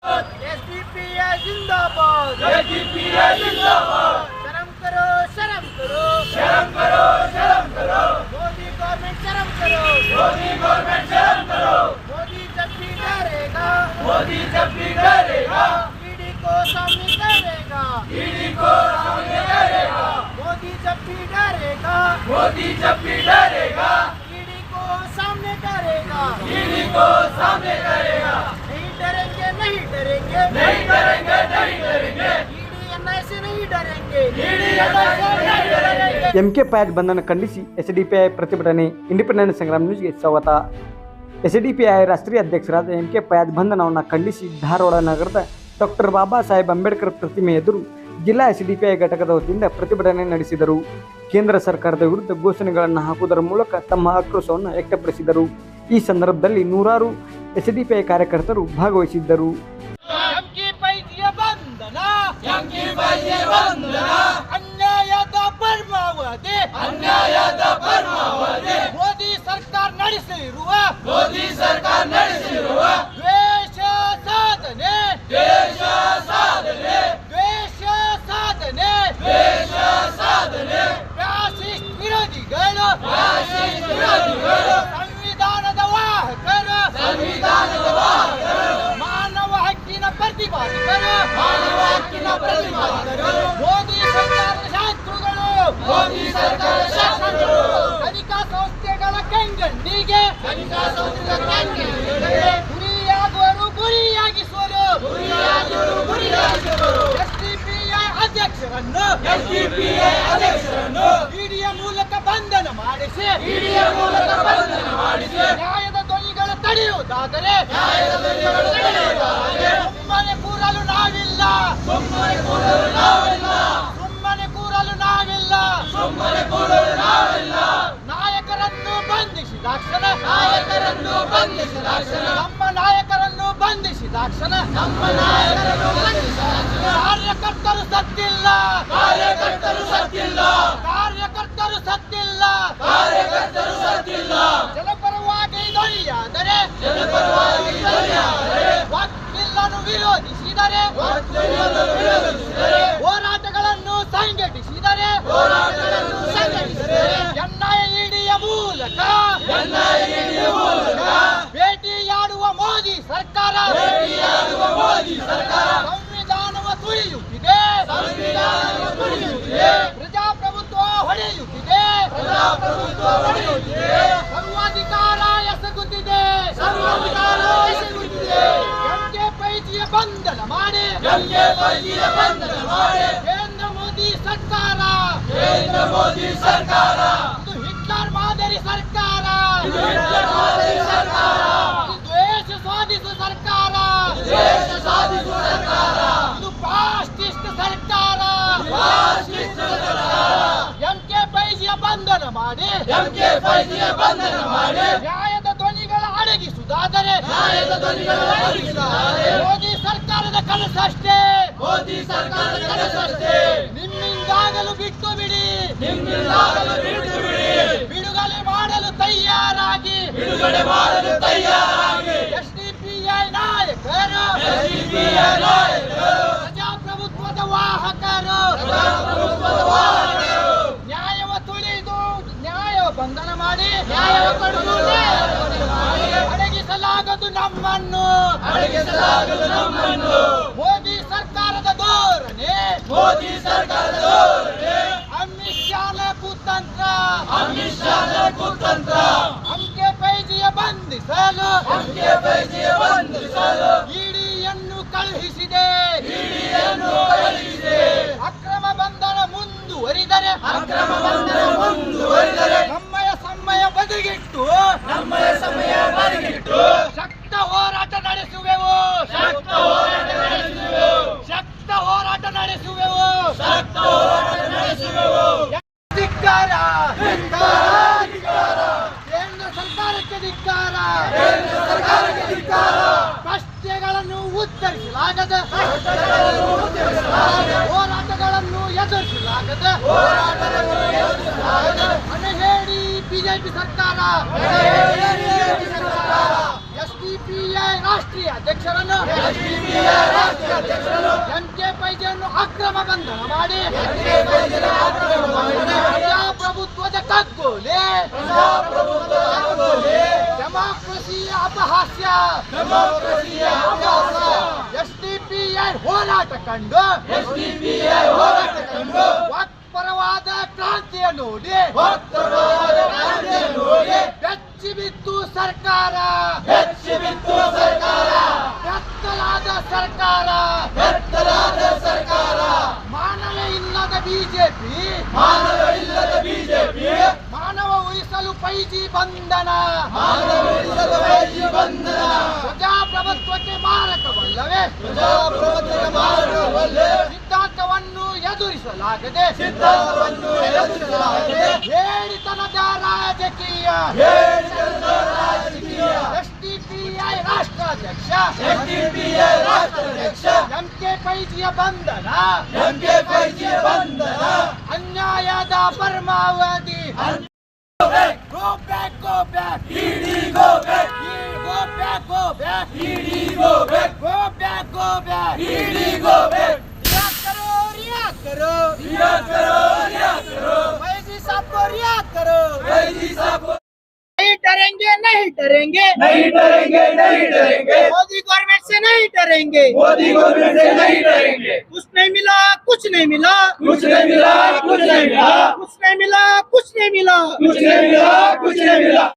SDPI जिंदाबाद, SDPI जिंदाबाद। शर्म करो, शर्म करो, शर्म करो, शर्म करो। मोदी गवर्नमेंट शर्म करो, मोदी गवर्नमेंट शर्म करो। मोदी जब भी डरेगा, मोदी जब भी डरेगा, ईडी को सामने करेगा, ईडी को सामने करेगा। मोदी जब भी डरेगा, मोदी जब भी डरेगा, ईडी को सामने करेगा, ईडी को सामने करेगा। नहीं डरेंगे, नहीं डरेंगे, नहीं डरेंगे, नहीं डरेंगे। ईडी एनआईसी नहीं डरेंगे, ईडी एनआईसी नहीं डरेंगे। ಎಂಕೆ ಪ್ಯಾಡ್ ಬಂಧನ ಖಂಡಿಸಿ ಎಸ್ಡಿಪಿಐ ಪ್ರತಿಭಟನೆ. ಇಂಡಿಪೆಂಡೆಂಟ್ ಸಂಗ್ರಾಮ ನ್ಯೂಸ್ಗೆ ಸ್ವಾಗತ. ಎಸ್ಡಿಪಿಐ ರಾಷ್ಟ್ರೀಯ ಅಧ್ಯಕ್ಷರಾದ ಎಂಕೆ ಪ್ಯಾಡ್ ಬಂಧನವನ್ನು ಖಂಡಿಸಿ ಧಾರವಾಡ ನಗರದ ಡಾಕ್ಟರ್ ಬಾಬಾ ಸಾಹೇಬ್ ಅಂಬೇಡ್ಕರ್ ಪ್ರತಿಮೆ ಎದುರು ಜಿಲ್ಲಾ ಎಸ್ಡಿಪಿಐ ಘಟಕದ ವತಿಯಿಂದ ಪ್ರತಿಭಟನೆ ನಡೆಸಿದರು. ಕೇಂದ್ರ ಸರ್ಕಾರದ ವಿರುದ್ಧ ಘೋಷಣೆಗಳನ್ನು ಹಾಕುವುದರ ಮೂಲಕ ತಮ್ಮ ಆಕ್ರೋಶವನ್ನು ವ್ಯಕ್ತಪಡಿಸಿದರು. ಈ ಸಂದರ್ಭದಲ್ಲಿ ನೂರಾರು ಎಸ್ಡಿಪಿಐ ಕಾರ್ಯಕರ್ತರು ಭಾಗವಹಿಸಿದ್ದರು. ಅನ್ಯಾಯದ ಪರಮಾವಧಿ, ಅನ್ಯಾಯದ ಪರಮಾವಧಿ. ಮೋದಿ ಸರ್ಕಾರ ನಡೆಸಿರುವ, ಮೋದಿ ಸರ್ಕಾರ ನಡೆಸಿರುವ ದ್ವೇಷ ಸಾಧನೆ, ದೇಶ ಸಾಧನೆ, ದ್ವೇಷ ಸಾಧನೆ, ದೇಶ ಸಾಧನೆ. ಫ್ಯಾಸಿಸ್ಟ್ ವಿರೋಧಿಗಳು, ಫ್ಯಾಸಿಸ್ಟ್ ವಿರೋಧಿಗಳು, ಸಂವಿಧಾನದ ವಾಹಕರು, ಸಂವಿಧಾನದ ವಾಹಕರು, ಮಾನವ ಹಕ್ಕಿನ ಪ್ರತಿಪಾದಕರು, ಮಾನವ ಹಕ್ಕಿನ ಪ್ರತಿಪಾದಕರು, ಮೋದಿ ಸರ್ಕಾರದ ಶತ್ರುಗಳು, ಮೋದಿ ಸರ್ಕಾರ ಶತ್ರುಗಳು, ತನಿಖಾ ಸಂಸ್ಥೆಗಳ ಕಂಗಣ್ಣಿಗೆ, ತನಿಖಾ ಸಂಸ್ಥೆಗಳ ಕಂಗಣ್ಣಿಗೆ ಗುರಿಯಾಗುವರು, ಗುರಿಯಾಗಿಸುವರು, ಗುರಿಯಾಗಿರು, ಗುರಿಯಾಗಿರು. ಎಸ್ಡಿಪಿಐ ಅಧ್ಯಕ್ಷರನ್ನು, ಎಸ್ಡಿಪಿಐ ಅಧ್ಯಕ್ಷರನ್ನು ಇಡಿಯ ಮೂಲಕ ಬಂಧನ ಮಾಡಿಸಿ, ಇಡಿಯ ಮೂಲಕ ಬಂಧನ ಮಾಡಿಸಿ, ನ್ಯಾಯದ ಧ್ವನಿಗಳು ತಡೆಯುವುದಾದರೆ, ನ್ಯಾಯದ ಧ್ವನಿಗಳು ತಡೆಯುವುದಾದರೆ ಸುಮ್ಮನೆ ಕೂರಲು ನಾವಿಲ್ಲ, ಸುಮ್ಮನೆ ಕೂರಲು ನಾವಿಲ್ಲ, ಸುಮ್ಮನೆ ಕೂರಲು ನಾವಿಲ್ಲ. ಸುಮ್ಮನೆ ಕೂರಲು ನಾವಿಲ್ಲ. ನಾಯಕರನ್ನು ಬಂಧಿಸಿದಾಕ್ಷಣ, ನಾಯಕರನ್ನು ಬಂಧಿಸಿದಾಕ್ಷಣ, ನಮ್ಮ ನಾಯಕರನ್ನು ಬಂಧಿಸಿದಾಕ್ಷಣ, ನಮ್ಮ ನಾಯಕರನ್ನು ಬಂಧಿಸಿದಾಕ್ಷಣ, ಕಾರ್ಯಕರ್ತರು ಸತ್ತಿಲ್ಲ, ಕಾರ್ಯಕರ್ತರು ಸತ್ತಿಲ್ಲ, ಕಾರ್ಯಕರ್ತರು ಸತ್ತಿಲ್ಲ. ಕಾರ್ಯಕರ್ತರು ಸತ್ತಿಲ್ಲ. ಜನಪರವಾಗಿ ಧ್ವನಿಯಾದರೆ, ಜನಪರವಾಗಿ ಧ್ವನಿಯಾದರೆ, ವಕೀಲರನ್ನು ವಿರೋಧಿಸಿದರೆ, ವಕೀಲರನ್ನು ವಿರೋಧಿಸಿದರೆ, ಹೋರಾಟಗಳನ್ನು ಸಂಘಟಿಸಿದರೆ, ಹೋರಾಟಗಳನ್ನು ಸಂಘಟಿಸಿದರೆ, ಎನ್ಐಡಿಯ ಮೂಲಕ ಎನ್ಐಎ ಮೂಲಕ ಭೇಟಿಯಾಡುವ ಮೋದಿ ಸರ್ಕಾರ, ಭೇಟಿಯಾಗುವ ಮೋದಿ ಸರ್ಕಾರ ಸಂವಿಧಾನವ ತುಳಿಯುತ್ತಿದೆ, ಸಂವಿಧಾನವನ್ನು ತುಳಿಯುತ್ತಿದೆ, ಪ್ರಜಾಪ್ರಭುತ್ವ ಹೊಡೆಯುತ್ತಿದೆ, ಪ್ರಜಾಪ್ರಭುತ್ವ ಹೊಡೆಯುತ್ತಿದೆ, ಸರ್ವಾಧಿಕಾರ ಎಸಗುತ್ತಿದೆ, ಸರ್ವಾಧಿಕಾರ ಎಸಗುತ್ತಿದೆ. ಎಂಕೆ ಪೈಜಿಯ ಬಂಧನ ಮಾಡಿ, ಎಂಕೆ ಪೈಜಿಯ ಬಂಧನ ಮಾಡಿ, ಕೇಂದ್ರ ಮೋದಿ ಸರ್ಕಾರ, ಕೇಂದ್ರ ಮೋದಿ ಸರ್ಕಾರ ಇದು ಹಿಟ್ಲರ್ ಮಾದರಿ ಸರ್ಕಾರ, ಇದು ಹಿಟ್ಲರ್ ಮಾದರಿ ಸರ್ಕಾರ, ಇದು ದ್ವೇಷ ಸಾಧಿಸುವ ಸರ್ಕಾರ, ದೇಶ ಸಾಧಿಸುವ ಸರ್ಕಾರ, ಇದು ಫಾಸಿಸ್ಟ್ ಸರ್ಕಾರ. ಫಾಸಿಸ್ಟ್ ಸರ್ಕಾರ. ಎಂಕೆ ಪೈಜಿಯ ಬಂಧನ ಮಾಡಿ, ಎಂಕೆ ಪೈಜಿಯ ಬಂಧನ ಮಾಡಿ, ನ್ಯಾಯದ ಧ್ವನಿಗಳ ಅಡಗಿಸುವುದಾದರೆ, ನ್ಯಾಯದ ಧ್ವನಿಗಳು ಅಡಗಿಸುವುದಾದರೆ, ಮೋದಿ ಸರ್ಕಾರದ ಕನಸಷ್ಟೇ, ಮೋದಿ ಸರ್ಕಾರದ ಕನಸಷ್ಟೇ, ನಿಮ್ಮಿಂದಾಗಲು ಬಿಟ್ಟು ಬಿಡಿ, ನಿಮ್ಮಿಂದಾಗಲು ಬಿಟ್ಟು ಬಿಡಿ, ಬಿಡುಗಡೆ ಮಾಡಲು ತಯಾರಾಗಿ, ಬಿಡುಗಡೆ ಮಾಡಲು ತಯಾರಾಗಿ. ಎಸ್ಡಿಪಿಐ ನಾಯಕರು, ಎಸ್ಡಿಪಿಐ ನಾಯಕರು, ಪ್ರಜಾಪ್ರಭುತ್ವದ ವಾಹಕರು, ಪ್ರಜಾಪ್ರಭುತ್ವದ ವಾಹಕರು, ನ್ಯಾಯವ ತುಳಿದು ನ್ಯಾಯವ ಬಂಧನ ಮಾಡಿ, ನ್ಯಾಯವ ಕೊಡುವುದು, ನ್ಯಾಯವ ಬಂಧನ ಮಾಡಿ, ಅಡಗಿಸಲಾಗದು ನಮ್ಮನ್ನು, ಅಡಗಿಸಲಾಗದು ನಮ್ಮನ್ನು. ಮೋದಿ ಸರ್ಕಾರದ ಧೋರಣೆ, ಮೋದಿ ಸರ್ಕಾರದ ಧೋರಣೆ, ಅಮಿತ್ ಶಾನ ಕುತಂತ್ರ, ಅಮಿತ್ ಶಾನ ಕುತಂತ್ರ, ಅಂಕೆ ಪೈಜಿಯ ಬಂಧಿಸಲು, ಅಂಕೆ ಪೈಜಿಯ ಬಂಧಿಸಲು ಇಡಿಯನ್ನು ಕಳುಹಿಸಿದೆ, ಇಡಿಯನ್ನು ಕಳುಹಿಸಿದೆ. ಅಕ್ರಮ ಬಂಧನ ಮುಂದುವರಿದರೆ, ಅಕ್ರಮ ಬಂಧನ ಮುಂದುವರಿದರೆ, ನಮ್ಮಯ ಸಮಯ ಬದಿಗಿಟ್ಟು, ನಮ್ಮಯ ಸಮಯ ಬದಿಗಿಟ್ಟು, ಶಕ್ತ ಹೋರಾಟ ನಡೆಸುವೆವು, ಶಕ್ತ ಹೋರಾಟ ನಡೆಸುವೆವು, ಶಕ್ತ ಹೋರಾಟ ನಡೆಸುವೆವು. ಶಕ್ತ ಹೋರಾಟ ನಡೆಸುವೆವು. ಧಿಕ್ಕಾರ, ಧಿಕ್ಕಾರ, ಧಿಕ್ಕಾರ, ಕೇಂದ್ರ ಸರ್ಕಾರಕ್ಕೆ ಧಿಕ್ಕಾರ, ಕೇಂದ್ರ ಸರ್ಕಾರಕ್ಕೆ ಧಿಕ್ಕಾರ, ಪ್ರಶ್ನೆಗಳನ್ನು ಉತ್ತರಿಸಲಾಗದ, ಕಷ್ಟಗಳನ್ನು ಉತ್ತರಿಸಲಾಗದ, ಹೋರಾಟಗಳನ್ನು ಎದುರಿಸಲಾಗದ, ಹೋರಾಟಗಳನ್ನು ಎದುರಿಸಲಾಗದ, ಅನಹೇಳಿ ಬಿಜೆಪಿ ಸರ್ಕಾರ, ಬಿಜೆಪಿ ಸರ್ಕಾರ, ಎಸ್ಡಿಪಿಐ ರಾಷ್ಟ್ರೀಯ ಅಧ್ಯಕ್ಷರನ್ನು, ಎಸ್ಡಿಪಿಐ ಡೆಮೋಕ್ರಸಿಯ ಅಭ್ಯಾಸ SDPI ಹೋರಾಟ ಕಂಡು ವಾಕ್ಪರವಾದ ಕ್ರಾಂತಿಯ ನೋಡಿ ಬೆಚ್ಚಿ ಬಿತ್ತು ಸರ್ಕಾರ ಬೆತ್ತಲಾದ ಸರ್ಕಾರ ಮಾನವ ಇಲ್ಲದ ಬಿಜೆಪಿ ಮಾನವ ಉಳಿಸಲು ಪೈಜಿ ಬಂಧನ ಪ್ರಜಾಪ್ರಭುತ್ವಕ್ಕೆ ಮಾರಕವಲ್ಲವೇ ಸಿದ್ಧಾಂತವನ್ನು ಎದುರಿಸಲಾಗದೆ ಹೇಳಿತನದ ರಾಜಕೀಯ SDPI ರಾಷ್ಟ್ರಾಧ್ಯಕ್ಷ MK ಪೈಜಿಯ ಬಂಧನ ಅನ್ಯಾಯದ ಪರಮಾವಧಿ Go back, go back. ED go back. Go back, go back. ED go back. Go back, go back. ED go back. React करो रियाक्ट करो फैजी साहब को रियाक्ट करो फैजी साहब को नहीं डरेंगे नहीं डरेंगे मोदी गवर्नमेंट से नहीं डरेंगे मोदी गवर्नमेंट से नहीं डरेंगे कुछ नहीं मिला कुछ नहीं मिला कुछ नहीं मिला